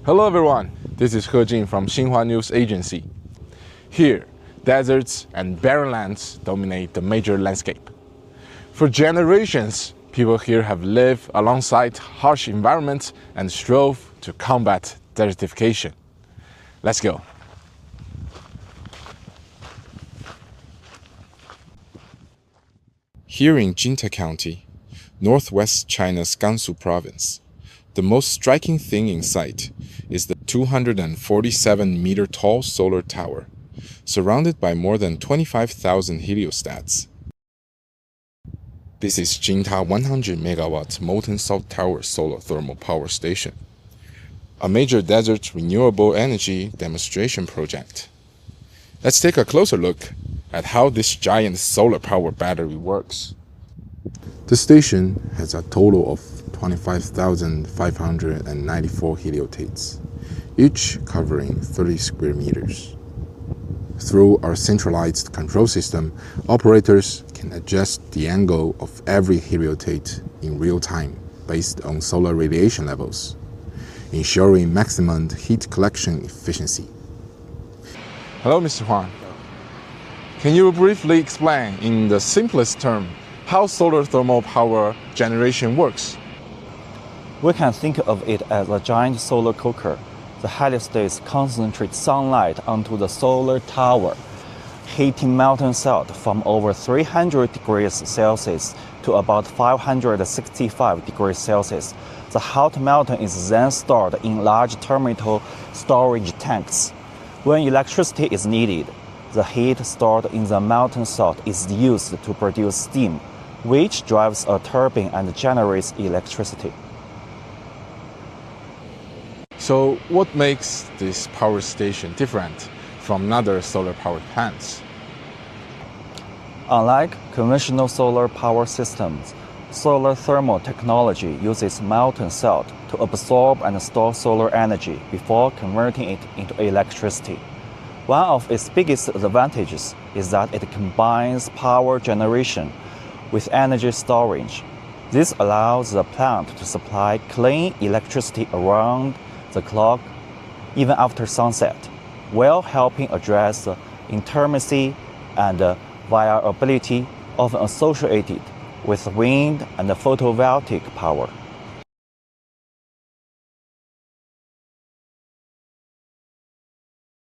Hello everyone, this is He Jin from Xinhua News Agency. Here, deserts and barren lands dominate the major landscape. For generations, people here have lived alongside harsh environments and strove to combat desertification. Let's go. Here in Jinta County, northwest China's Gansu province, the most striking thing in sight is the 247-meter-tall solar tower, surrounded by more than 25,000 heliostats. This is Jinta 100-megawatt molten salt tower solar thermal power station, a major desert renewable energy demonstration project. Let's take a closer look at how this giant solar power battery works. The station has a total of 25,594 heliotates, each covering 30 square meters. Through our centralized control system, operators can adjust the angle of every heliotate in real time based on solar radiation levels, ensuring maximum heat collection efficiency. Hello, Mr. Huang. Can you briefly explain in the simplest term how solar thermal power generation works? We can think of it as a giant solar cooker. The heliostates concentrate sunlight onto the solar tower, heating molten salt from over 300 degrees Celsius to about 565 degrees Celsius. The hot molten is then stored in large thermal storage tanks. When electricity is needed, the heat stored in the molten salt is used to produce steam, which drives a turbine and generates electricity. So what makes this power station different from other solar power plants? Unlike conventional solar power systems, solar thermal technology uses molten salt to absorb and store solar energy before converting it into electricity. One of its biggest advantages is that it combines power generation with energy storage. This allows the plant to supply clean electricity around the clock, even after sunset, while helping address the intermittency and variability often associated with wind and photovoltaic power.